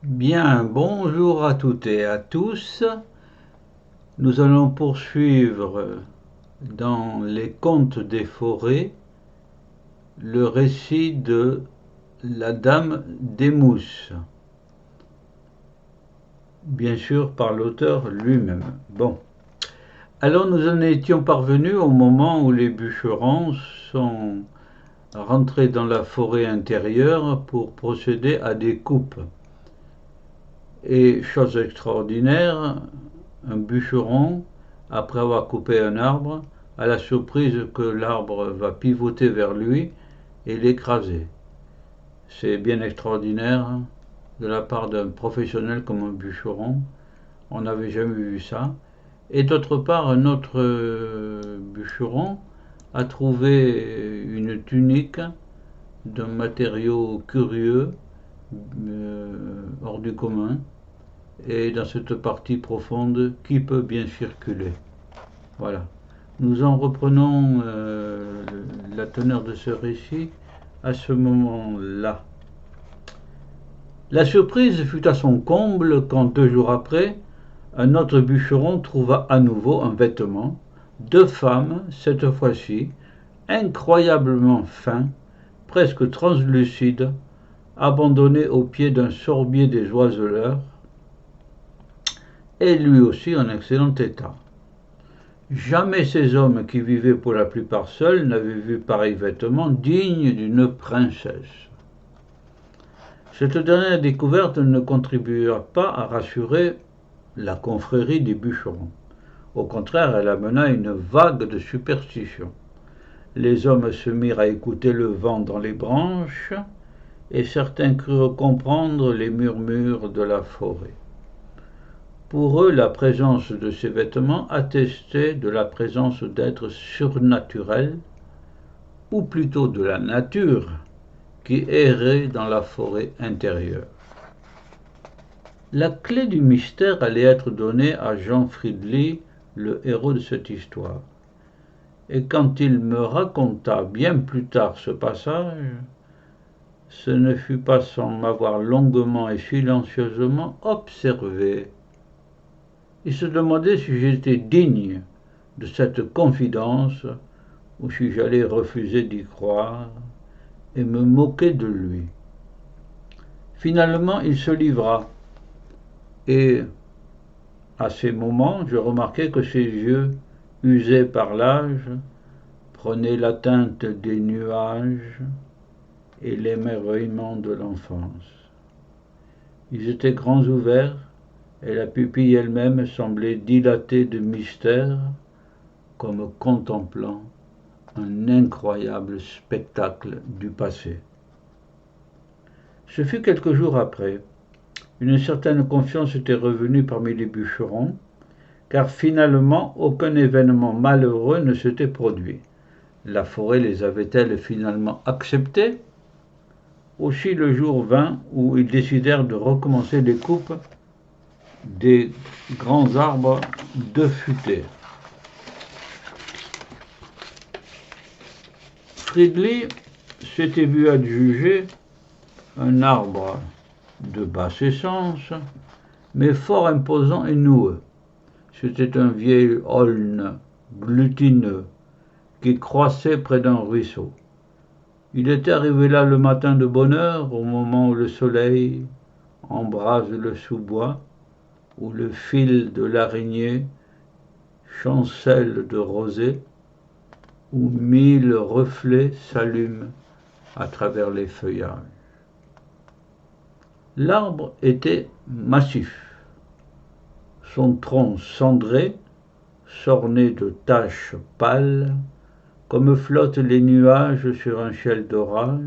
Bien, bonjour à toutes et à tous. Nous allons poursuivre dans les contes des forêts le récit de la Dame des Mousses, bien sûr par l'auteur lui-même. Bon, alors nous en étions parvenus au moment où les bûcherons sont rentrés dans la forêt intérieure pour procéder à des coupes. Et chose extraordinaire, un bûcheron, après avoir coupé un arbre, a la surprise que l'arbre va pivoter vers lui et l'écraser. C'est bien extraordinaire de la part d'un professionnel comme un bûcheron. On n'avait jamais vu ça. Et d'autre part, un autre bûcheron a trouvé une tunique d'un matériau curieux, hors du commun, et dans cette partie profonde qui peut bien circuler. Voilà. Nous en reprenons la teneur de ce récit à ce moment-là. La surprise fut à son comble quand 2 jours après, un autre bûcheron trouva à nouveau un vêtement, 2 femmes, cette fois-ci, incroyablement fin, presque translucide, abandonnées au pied d'un sorbier des oiseleurs, et lui aussi en excellent état. Jamais ces hommes qui vivaient pour la plupart seuls n'avaient vu pareil vêtement digne d'une princesse. Cette dernière découverte ne contribua pas à rassurer la confrérie des bûcherons. Au contraire, elle amena une vague de superstitions. Les hommes se mirent à écouter le vent dans les branches, et certains crurent comprendre les murmures de la forêt. Pour eux, la présence de ces vêtements attestait de la présence d'êtres surnaturels, ou plutôt de la nature, qui erraient dans la forêt intérieure. La clé du mystère allait être donnée à Jean Fridley, le héros de cette histoire. Et quand il me raconta bien plus tard ce passage, ce ne fut pas sans m'avoir longuement et silencieusement observé. Il se demandait si j'étais digne de cette confidence ou si j'allais refuser d'y croire et me moquer de lui. Finalement, il se livra, et à ces moments, je remarquai que ses yeux, usés par l'âge, prenaient la teinte des nuages et l'émerveillement de l'enfance. Ils étaient grands ouverts, et la pupille elle-même semblait dilatée de mystère, comme contemplant un incroyable spectacle du passé. Ce fut quelques jours après. Une certaine confiance était revenue parmi les bûcherons, car finalement aucun événement malheureux ne s'était produit. La forêt les avait-elle finalement acceptés? Aussi le jour vint où ils décidèrent de recommencer les coupes des grands arbres de futaie. Fridley s'était vu adjuger un arbre de basse essence, mais fort imposant et noueux. C'était un vieil aulne glutineux qui croissait près d'un ruisseau. Il était arrivé là le matin de bonne heure, au moment où le soleil embrase le sous-bois, où le fil de l'araignée chancelle de rosée, où 1000 reflets s'allument à travers les feuillages. L'arbre était massif, son tronc cendré, s'ornait de taches pâles, comme flottent les nuages sur un ciel d'orage,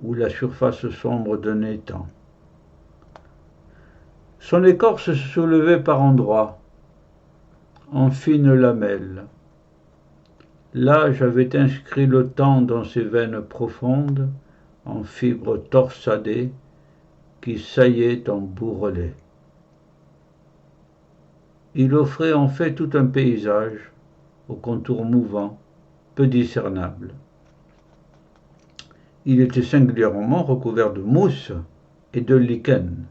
ou la surface sombre d'un étang. Son écorce se soulevait par endroits, en fines lamelles. L'âge avait inscrit le temps dans ses veines profondes, en fibres torsadées, qui saillaient en bourrelets. Il offrait en fait tout un paysage, aux contours mouvants, peu discernables. Il était singulièrement recouvert de mousse, et de lichen.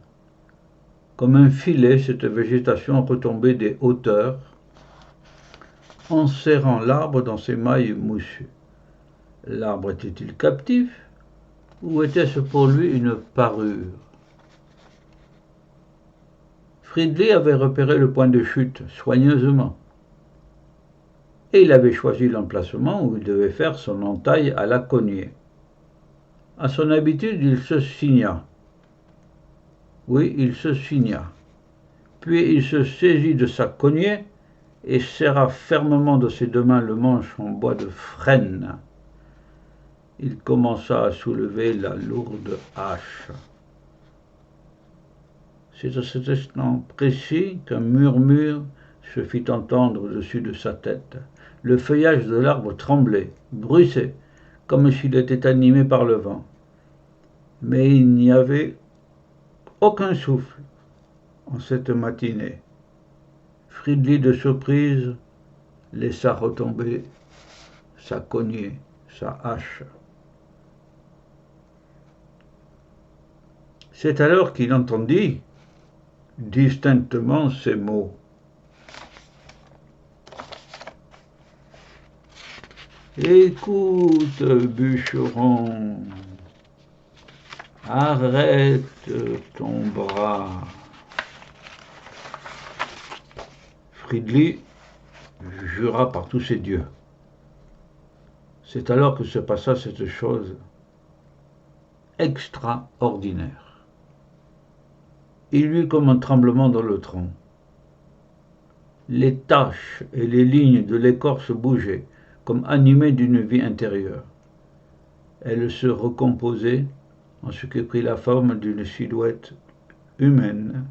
Comme un filet, cette végétation retombait des hauteurs, enserrant l'arbre dans ses mailles moussues. L'arbre était-il captif, ou était-ce pour lui une parure? Fridley avait repéré le point de chute soigneusement, et il avait choisi l'emplacement où il devait faire son entaille à la cognée. À son habitude, il se signa. Oui, il se signa. Puis il se saisit de sa cognée et serra fermement de ses deux mains le manche en bois de frêne. Il commença à soulever la lourde hache. C'est à cet instant précis qu'un murmure se fit entendre au-dessus de sa tête. Le feuillage de l'arbre tremblait, bruissait, comme s'il était animé par le vent. Mais il n'y avait aucun souffle en cette matinée. Fridley, de surprise, laissa retomber sa cognée, sa hache. C'est alors qu'il entendit distinctement ces mots. Écoute, bûcheron, arrête ton bras. Fridley jura par tous ses dieux. C'est alors que se passa cette chose extraordinaire. Il eut comme un tremblement dans le tronc. Les taches et les lignes de l'écorce bougeaient, comme animées d'une vie intérieure. Elles se recomposaient en ce qui prit la forme d'une silhouette humaine,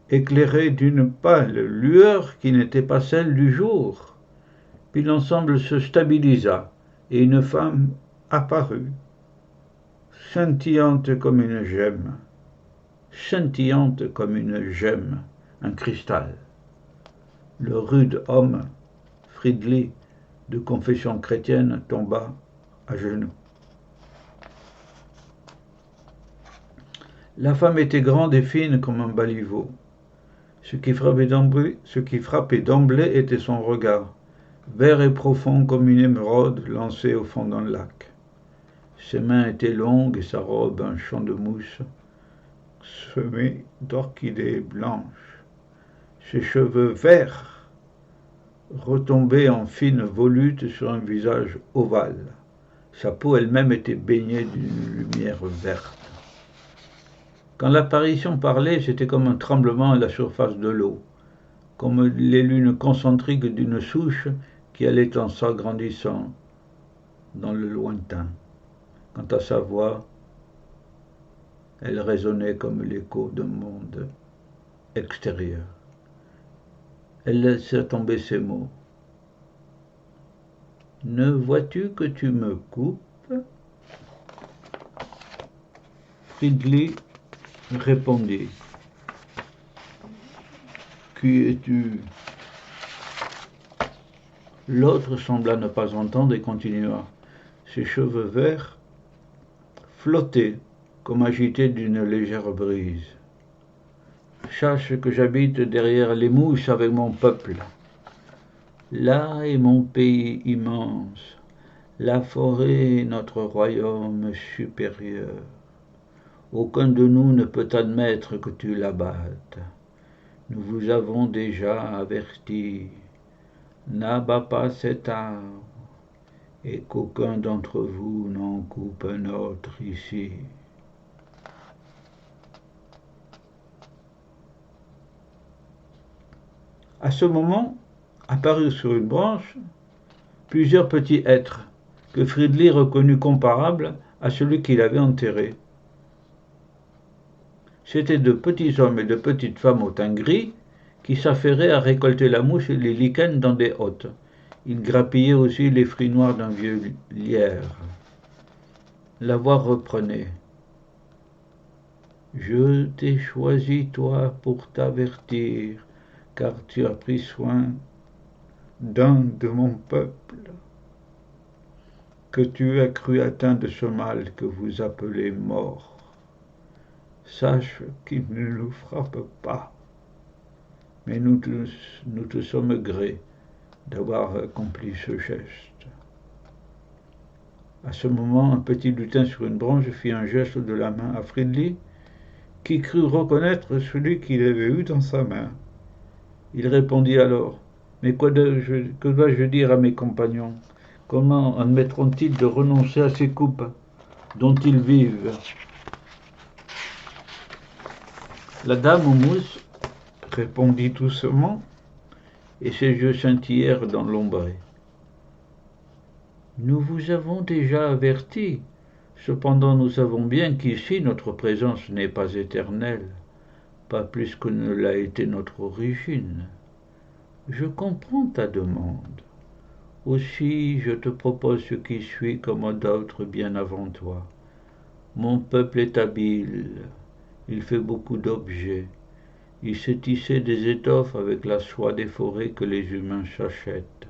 éclairée d'une pâle lueur qui n'était pas celle du jour. Puis l'ensemble se stabilisa, et une femme apparut, scintillante comme une gemme. Scintillante comme une gemme, un cristal. Le rude homme, Fridley, de confession chrétienne, tomba à genoux. La femme était grande et fine comme un baliveau. Ce qui frappait d'emblée était son regard, vert et profond comme une émeraude lancée au fond d'un lac. Ses mains étaient longues et sa robe un champ de mousse, semé d'orchidées blanches. Ses cheveux verts retombaient en fines volutes sur un visage ovale. Sa peau elle-même était baignée d'une lumière verte. Quand l'apparition parlait, c'était comme un tremblement à la surface de l'eau, comme les lunes concentriques d'une souche qui allait en s'agrandissant dans le lointain. Quant à sa voix, elle résonnait comme l'écho d'un monde extérieur. Elle laissa tomber ces mots. « Ne vois-tu que tu me coupes ?» Fridley répondit. « Qui es-tu » L'autre sembla ne pas entendre et continua. Ses cheveux verts flottaient comme agités d'une légère brise. Sache que j'habite derrière les mousses avec mon peuple. Là est mon pays immense, la forêt est notre royaume supérieur. Aucun de nous ne peut admettre que tu l'abattes. Nous vous avons déjà averti. N'abat pas cet arbre, et qu'aucun d'entre vous n'en coupe un autre ici. À ce moment, apparurent sur une branche plusieurs petits êtres que Fridley reconnut comparables à celui qu'il avait enterré. C'étaient de petits hommes et de petites femmes au teint gris qui s'affairaient à récolter la mouche et les lichens dans des hottes. Ils grappillaient aussi les fruits noirs d'un vieux lierre. La voix reprenait. « Je t'ai choisi, toi, pour t'avertir, car tu as pris soin d'un de mon peuple, que tu as cru atteint de ce mal que vous appelez mort. sache qu'il ne nous frappe pas, mais nous te sommes gré d'avoir accompli ce geste. À ce moment, un petit lutin sur une branche fit un geste de la main à Fridley, qui crut reconnaître celui qu'il avait eu dans sa main. Il répondit alors: « Mais que dois-je dire à mes compagnons? Comment admettront-ils de renoncer à ces coupes dont ils vivent ?» La dame aux mousses répondit doucement, et ses yeux scintillèrent dans l'ombré. « Nous vous avons déjà averti. Cependant, nous savons bien qu'ici notre présence n'est pas éternelle, pas plus que ne l'a été notre origine. Je comprends ta demande. Aussi, je te propose ce qui suit comme d'autres bien avant toi. Mon peuple est habile, il fait beaucoup d'objets. Il sait tisser des étoffes avec la soie des forêts que les humains s'achètent.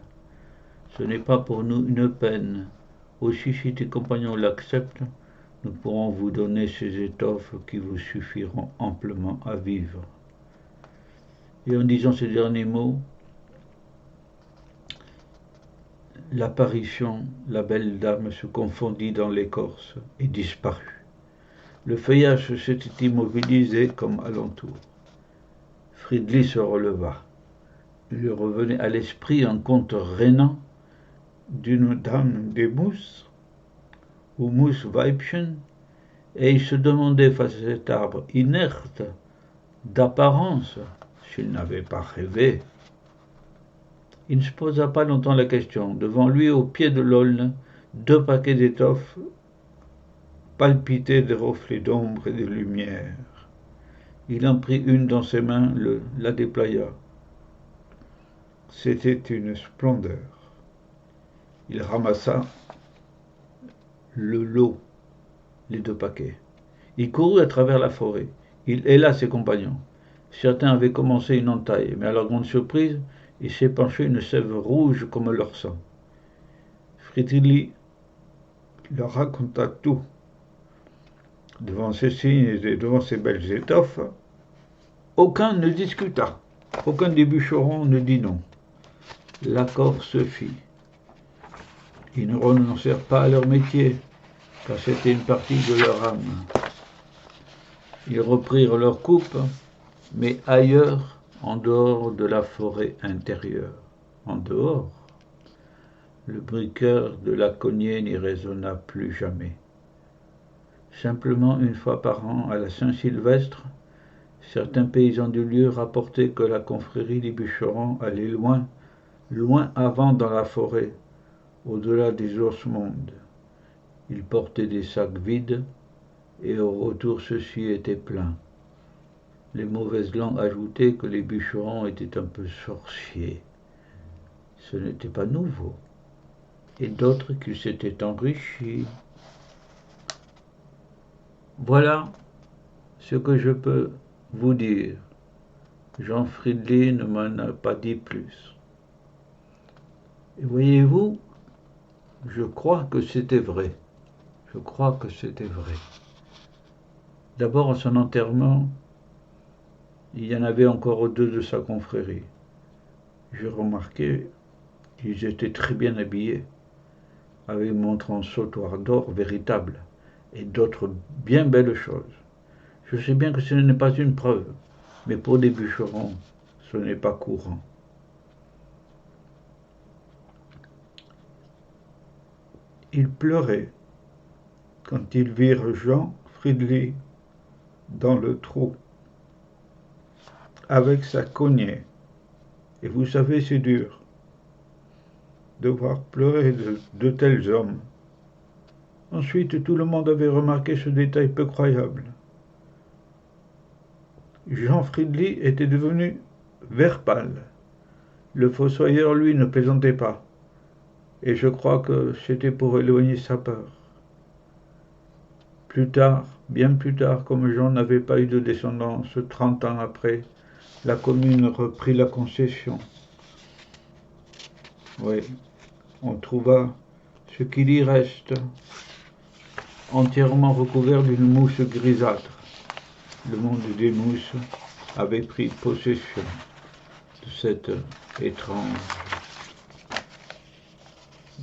Ce n'est pas pour nous une peine. Aussi, si tes compagnons l'acceptent, nous pourrons vous donner ces étoffes qui vous suffiront amplement à vivre. » Et en disant ces derniers mots, l'apparition, la belle dame se confondit dans l'écorce et disparut. Le feuillage s'était immobilisé comme alentour. Fridley se releva. Il lui revenait à l'esprit un conte rhénan d'une dame des mousses, ou Mousweibchen, et il se demandait face à cet arbre inerte, d'apparence, s'il n'avait pas rêvé. Il ne se posa pas longtemps la question. Devant lui, au pied de l'aulne, 2 paquets d'étoffes palpitaient de reflets d'ombre et de lumière. Il en prit une dans ses mains, la déploya. C'était une splendeur. Il ramassa le lot, les 2 paquets. Il courut à travers la forêt. Il héla ses compagnons. Certains avaient commencé une entaille, mais à leur grande surprise, il s'épanchait une sève rouge comme leur sang. Fridley leur raconta tout. Devant ces signes et devant ces belles étoffes, aucun ne discuta. Aucun des bûcherons ne dit non. L'accord se fit. Ils ne renoncèrent pas à leur métier, car c'était une partie de leur âme. Ils reprirent leur coupe, mais ailleurs, en dehors de la forêt intérieure. En dehors, le briqueur de la cognée n'y résonna plus jamais. Simplement, une fois par an, à la Saint-Sylvestre, certains paysans du lieu rapportaient que la confrérie des bûcherons allait loin, loin avant dans la forêt, au-delà des osmondes. Ils portaient des sacs vides, et au retour ceux-ci étaient pleins. Les mauvaises langues ajoutaient que les bûcherons étaient un peu sorciers. Ce n'était pas nouveau. Et d'autres qu'ils s'étaient enrichis. Voilà ce que je peux vous dire. Jean Fridley ne m'en a pas dit plus. Et voyez-vous, je crois que c'était vrai. Je crois que c'était vrai. D'abord, à son enterrement, il y en avait encore 2 de sa confrérie. J'ai remarqué qu'ils étaient très bien habillés, avec montrant sautoir d'or véritable, et d'autres bien belles choses. Je sais bien que ce n'est pas une preuve, mais pour des bûcherons, ce n'est pas courant. Ils pleuraient quand ils virent Jean Fridley dans le trou, avec sa cognée. Et vous savez, c'est dur de voir pleurer de tels hommes. Ensuite, tout le monde avait remarqué ce détail peu croyable. Jean Fridley était devenu vert pâle. Le fossoyeur, lui, ne plaisantait pas. Et je crois que c'était pour éloigner sa peur. Plus tard, bien plus tard, comme Jean n'avait pas eu de descendance, 30 ans après, la commune reprit la concession. Oui, on trouva ce qu'il y reste, entièrement recouvert d'une mousse grisâtre. le monde des mousses avait pris possession de cette étrange,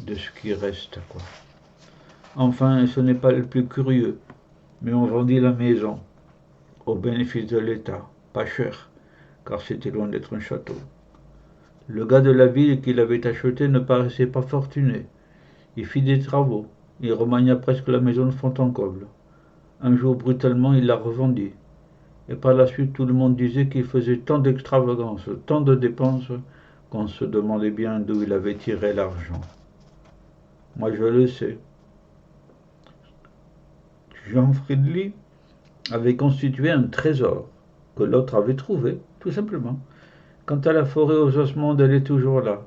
de ce qui reste, quoi. Enfin, ce n'est pas le plus curieux, mais on vendit la maison au bénéfice de l'État, pas cher, car c'était loin d'être un château. Le gars de la ville qui l'avait acheté ne paraissait pas fortuné. Il fit des travaux, il remania presque la maison de fond en comble. Un jour, brutalement, il la revendit. Et par la suite, tout le monde disait qu'il faisait tant d'extravagances, tant de dépenses, qu'on se demandait bien d'où il avait tiré l'argent. Moi, je le sais. Jean Friedli avait constitué un trésor que l'autre avait trouvé, tout simplement. Quant à la forêt aux ossements, elle est toujours là.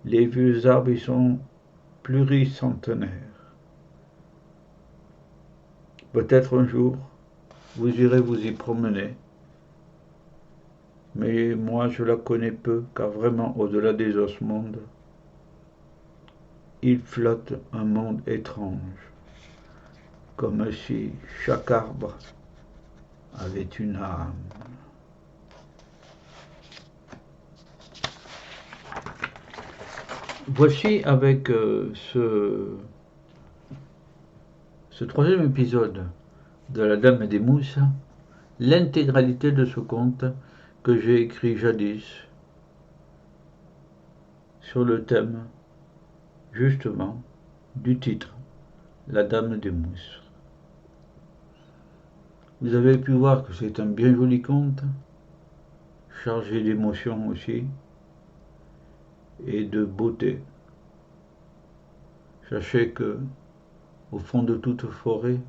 Les vieux arbres y sont pluricentenaires. Peut-être un jour, vous irez vous y promener. Mais moi, je la connais peu, car vraiment, au-delà des ossements, il flotte un monde étrange, comme si chaque arbre avait une âme. Voici avec ce troisième épisode de La Dame des Mousses, l'intégralité de ce conte que j'ai écrit jadis sur le thème, justement, du titre, La Dame des Mousses. Vous avez pu voir que c'est un bien joli conte, chargé d'émotions aussi, et de beauté. Sachez que, au fond de toute forêt,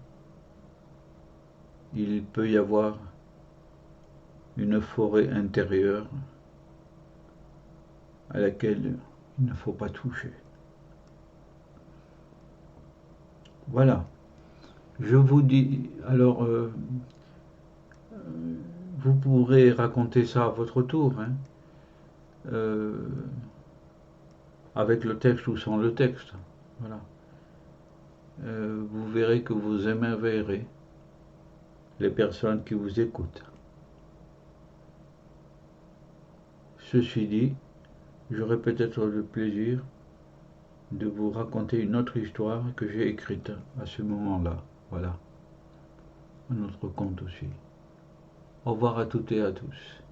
il peut y avoir une forêt intérieure à laquelle il ne faut pas toucher. Voilà. Je vous dis, alors, vous pourrez raconter ça à votre tour, hein, avec le texte ou sans le texte. Voilà. Vous verrez que vous émerveillerez les personnes qui vous écoutent. Ceci dit, j'aurai peut-être le plaisir de vous raconter une autre histoire que j'ai écrite à ce moment-là. Voilà. Un autre conte aussi. Au revoir à toutes et à tous.